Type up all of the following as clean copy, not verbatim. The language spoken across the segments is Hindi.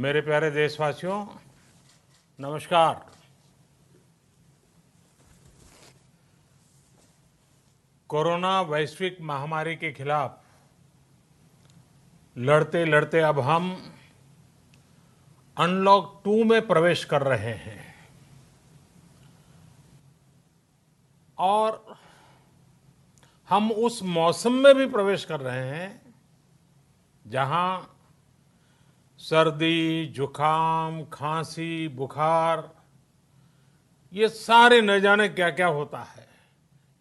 मेरे प्यारे देशवासियों, नमस्कार। कोरोना वैश्विक महामारी के खिलाफ लड़ते लड़ते अब हम अनलॉक 2 में प्रवेश कर रहे हैं और हम उस मौसम में भी प्रवेश कर रहे हैं जहां सर्दी, जुकाम, खांसी, बुखार ये सारे न जाने क्या क्या होता है,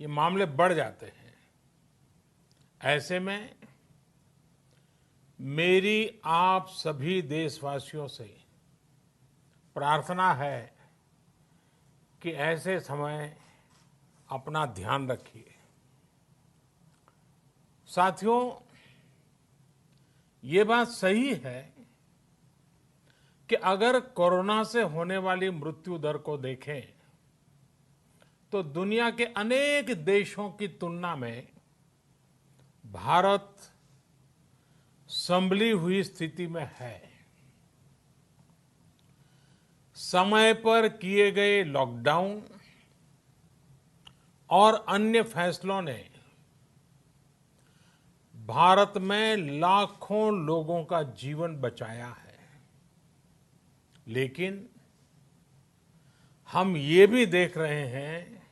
ये मामले बढ़ जाते हैं। ऐसे में मेरी आप सभी देशवासियों से प्रार्थना है कि ऐसे समय अपना ध्यान रखिए। साथियों, ये बात सही है कि अगर कोरोना से होने वाली मृत्यु दर को देखें तो दुनिया के अनेक देशों की तुलना में भारत संभली हुई स्थिति में है। समय पर किए गए लॉकडाउन और अन्य फैसलों ने भारत में लाखों लोगों का जीवन बचाया है, लेकिन हम ये भी देख रहे हैं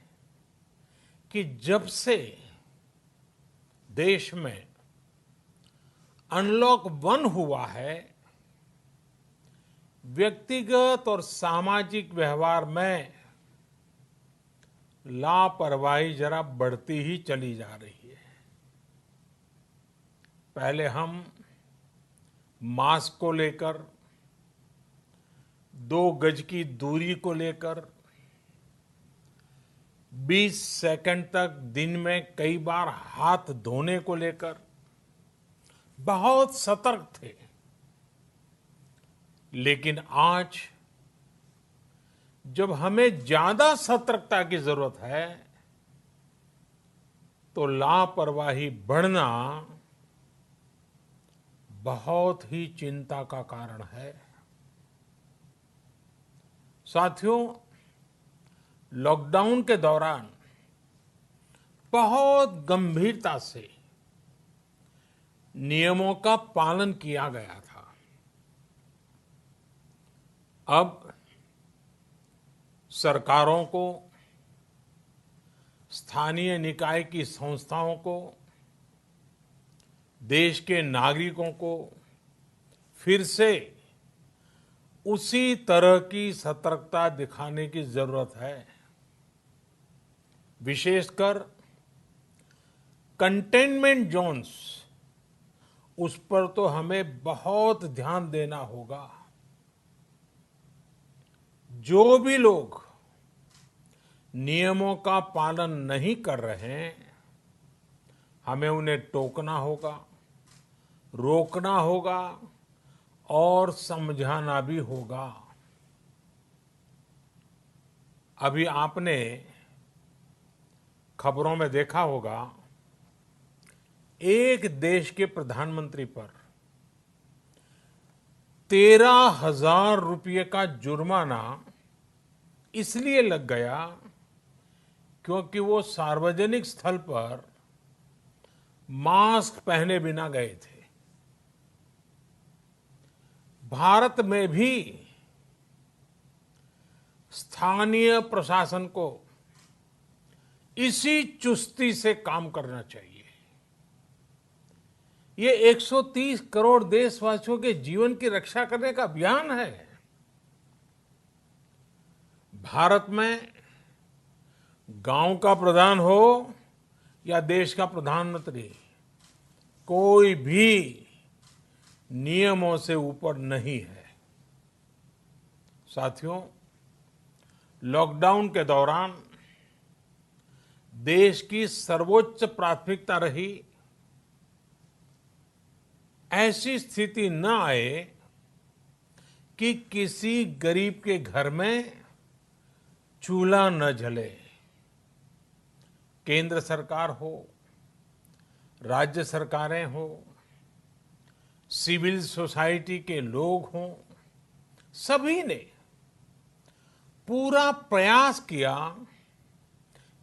कि जब से देश में अनलॉक 1 हुआ है, व्यक्तिगत और सामाजिक व्यवहार में लापरवाही जरा बढ़ती ही चली जा रही है। पहले हम मास्क को लेकर, 2 गज की दूरी को लेकर 20 सेकंड तक दिन में कई बार हाथ धोने को लेकर बहुत सतर्क थे, लेकिन आज जब हमें ज्यादा सतर्कता की जरूरत है तो लापरवाही बढ़ना बहुत ही चिंता का कारण है। साथियों, लॉकडाउन के दौरान बहुत गंभीरता से नियमों का पालन किया गया था। अब सरकारों को, स्थानीय निकाय की संस्थाओं को, देश के नागरिकों को फिर से उसी तरह की सतर्कता दिखाने की जरूरत है। विशेषकर कंटेनमेंट जोन्स, उस पर तो हमें बहुत ध्यान देना होगा। जो भी लोग नियमों का पालन नहीं कर रहे हैं, हमें उन्हें टोकना होगा, रोकना होगा और समझाना भी होगा। अभी आपने खबरों में देखा होगा, एक देश के प्रधानमंत्री पर 13,000 रुपये का जुर्माना इसलिए लग गया क्योंकि वो सार्वजनिक स्थल पर मास्क पहने बिना गए थे। भारत में भी स्थानीय प्रशासन को इसी चुस्ती से काम करना चाहिए। ये 130 करोड़ देशवासियों के जीवन की रक्षा करने का अभियान है। भारत में गांव का प्रधान हो या देश का प्रधानमंत्री, कोई भी नियमों से ऊपर नहीं है। साथियों, लॉकडाउन के दौरान देश की सर्वोच्च प्राथमिकता रही ऐसी स्थिति न आए कि किसी गरीब के घर में चूल्हा न जले। केंद्र सरकार हो, राज्य सरकारें हो, सिविल सोसाइटी के लोग हों, सभी ने पूरा प्रयास किया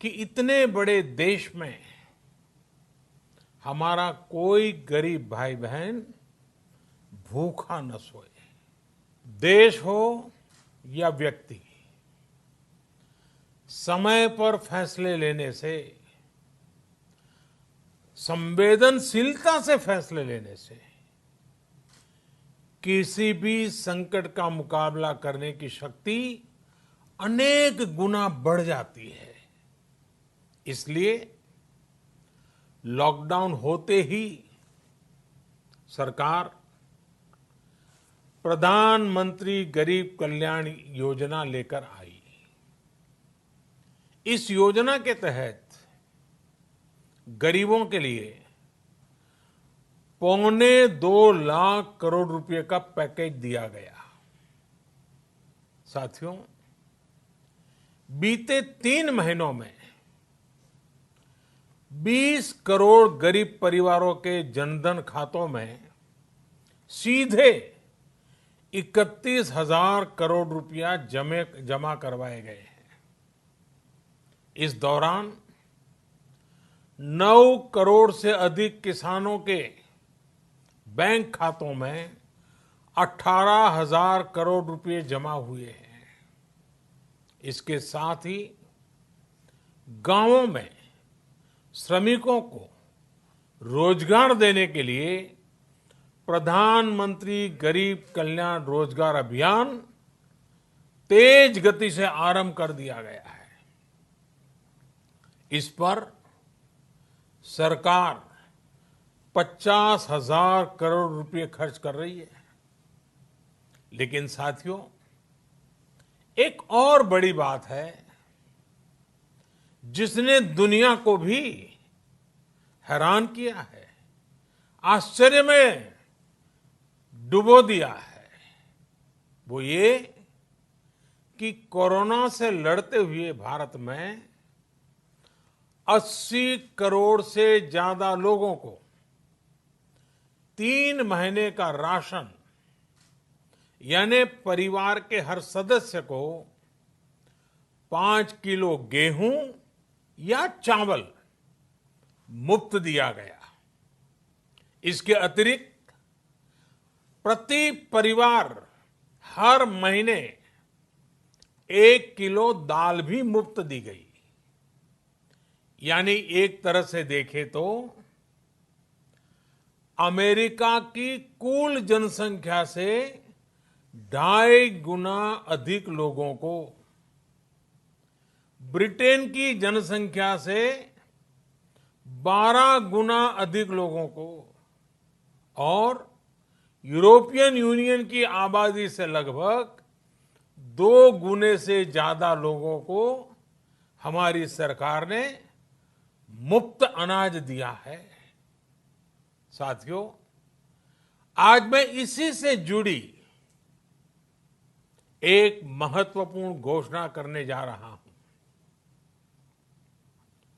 कि इतने बड़े देश में हमारा कोई गरीब भाई बहन भूखा न सोए। देश हो या व्यक्ति, समय पर फैसले लेने से, संवेदनशीलता से फैसले लेने से किसी भी संकट का मुकाबला करने की शक्ति अनेक गुना बढ़ जाती है। इसलिए लॉकडाउन होते ही सरकार प्रधानमंत्री गरीब कल्याण योजना लेकर आई। इस योजना के तहत गरीबों के लिए 2.25 लाख करोड़ रुपए का पैकेज दिया गया। साथियों, बीते 3 महीनों में 20 करोड़ गरीब परिवारों के जनधन खातों में सीधे 31,000 करोड़ रुपया जमा करवाए गए हैं। इस दौरान 9 करोड़ से अधिक किसानों के बैंक खातों में 18,000 करोड़ रुपए जमा हुए हैं। इसके साथ ही गांवों में श्रमिकों को रोजगार देने के लिए प्रधानमंत्री गरीब कल्याण रोजगार अभियान तेज गति से आरंभ कर दिया गया है। इस पर सरकार 50,000 करोड़ रुपए खर्च कर रही है। लेकिन साथियों, एक और बड़ी बात है जिसने दुनिया को भी हैरान किया है, आश्चर्य में डुबो दिया है। वो ये कि कोरोना से लड़ते हुए भारत में 80 करोड़ से ज्यादा लोगों को 3 महीने का राशन, यानी परिवार के हर सदस्य को 5 किलो गेहूं या चावल मुफ्त दिया गया। इसके अतिरिक्त प्रति परिवार हर महीने 1 किलो दाल भी मुफ्त दी गई। यानी एक तरह से देखें तो अमेरिका की कुल जनसंख्या से 2.5 गुना अधिक लोगों को, ब्रिटेन की जनसंख्या से 12 गुना अधिक लोगों को और यूरोपियन यूनियन की आबादी से लगभग 2 गुने से ज्यादा लोगों को हमारी सरकार ने मुफ्त अनाज दिया है। साथियों, आज मैं इसी से जुड़ी एक महत्वपूर्ण घोषणा करने जा रहा हूं।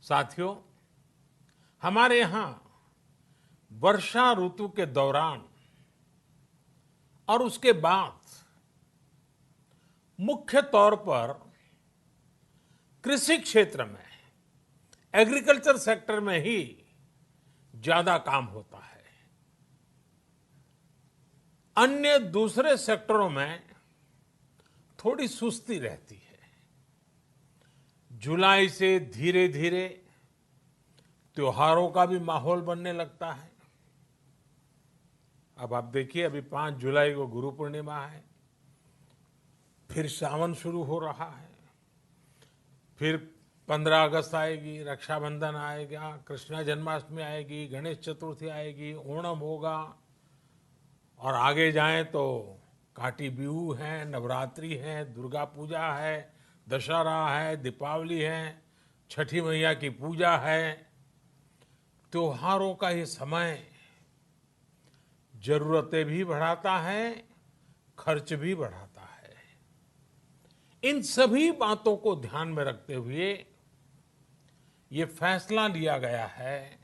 साथियों, हमारे यहां वर्षा ऋतु के दौरान और उसके बाद मुख्य तौर पर कृषि क्षेत्र में, एग्रीकल्चर सेक्टर में ही ज्यादा काम होता है। अन्य दूसरे सेक्टरों में थोड़ी सुस्ती रहती है। जुलाई से धीरे धीरे त्योहारों का भी माहौल बनने लगता है। अब आप देखिए, अभी 5 जुलाई को गुरु पूर्णिमा है, फिर सावन शुरू हो रहा है, फिर 15 अगस्त आएगी, रक्षाबंधन आएगा, कृष्ण जन्माष्टमी आएगी, गणेश चतुर्थी आएगी, ओणम होगा और आगे जाएं तो काटी बिहू है, नवरात्रि है, दुर्गा पूजा है, दशहरा है, दीपावली है, छठी मैया की पूजा है। त्योहारों का ये समय जरूरतें भी बढ़ाता है, खर्च भी बढ़ाता है। इन सभी बातों को ध्यान में रखते हुए ये फैसला लिया गया है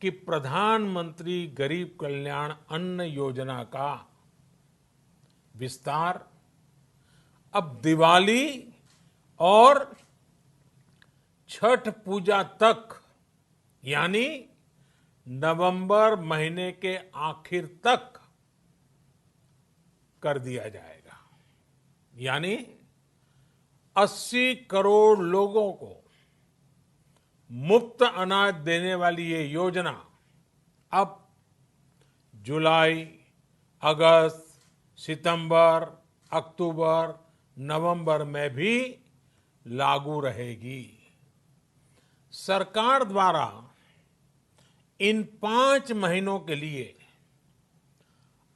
कि प्रधानमंत्री गरीब कल्याण अन्न योजना का विस्तार अब दिवाली और छठ पूजा तक यानी नवंबर महीने के आखिर तक कर दिया जाएगा। यानी 80 करोड़ लोगों को मुफ्त अनाज देने वाली ये योजना अब जुलाई, अगस्त, सितंबर, अक्टूबर, नवंबर में भी लागू रहेगी। सरकार द्वारा इन 5 महीनों के लिए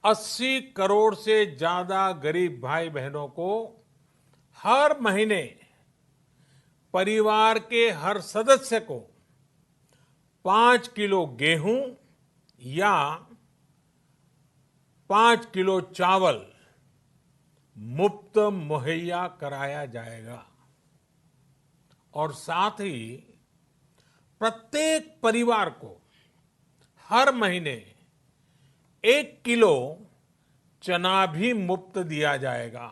80 करोड़ से ज्यादा गरीब भाई बहनों को हर महीने परिवार के हर सदस्य को 5 किलो गेहूं या 5 किलो चावल मुफ्त मुहैया कराया जाएगा और साथ ही प्रत्येक परिवार को हर महीने 1 किलो चना भी मुफ्त दिया जाएगा।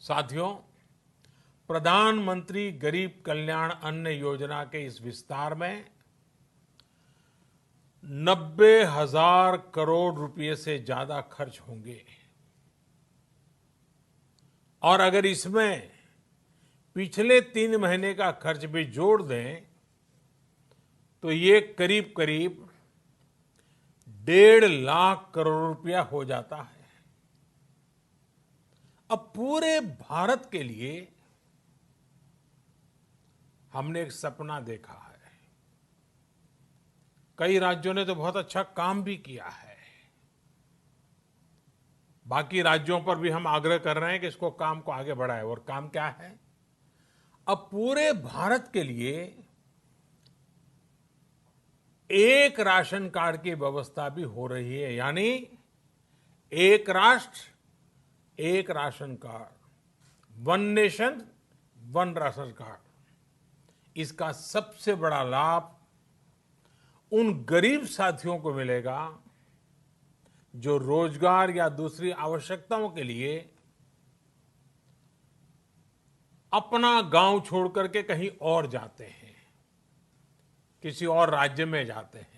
साथियों, प्रधानमंत्री गरीब कल्याण अन्न योजना के इस विस्तार में 90,000 करोड़ रुपए से ज्यादा खर्च होंगे और अगर इसमें पिछले 3 महीने का खर्च भी जोड़ दें तो ये करीब करीब 1.5 लाख करोड़ रुपया हो जाता है। अब पूरे भारत के लिए हमने एक सपना देखा है। कई राज्यों ने तो बहुत अच्छा काम भी किया है। बाकी राज्यों पर भी हम आग्रह कर रहे हैं कि इसको काम को आगे बढ़ाएं। और काम क्या है? अब पूरे भारत के लिए एक राशन कार्ड की व्यवस्था भी हो रही है। यानी एक राष्ट्र एक ration card, one nation one ration card. इसका सबसे बड़ा लाभ उन गरीब साथियों को मिलेगा जो रोजगार या दूसरी आवश्यकताओं के लिए अपना गांव छोड़ करके कहीं और जाते हैं, किसी और राज्य में जाते हैं।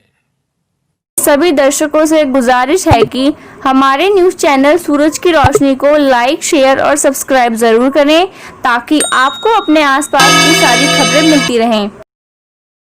सभी दर्शकों से गुजारिश है कि हमारे न्यूज़ चैनल सूरज की रोशनी को लाइक, शेयर और सब्सक्राइब जरूर करें ताकि आपको अपने आसपास की सारी खबरें मिलती रहें।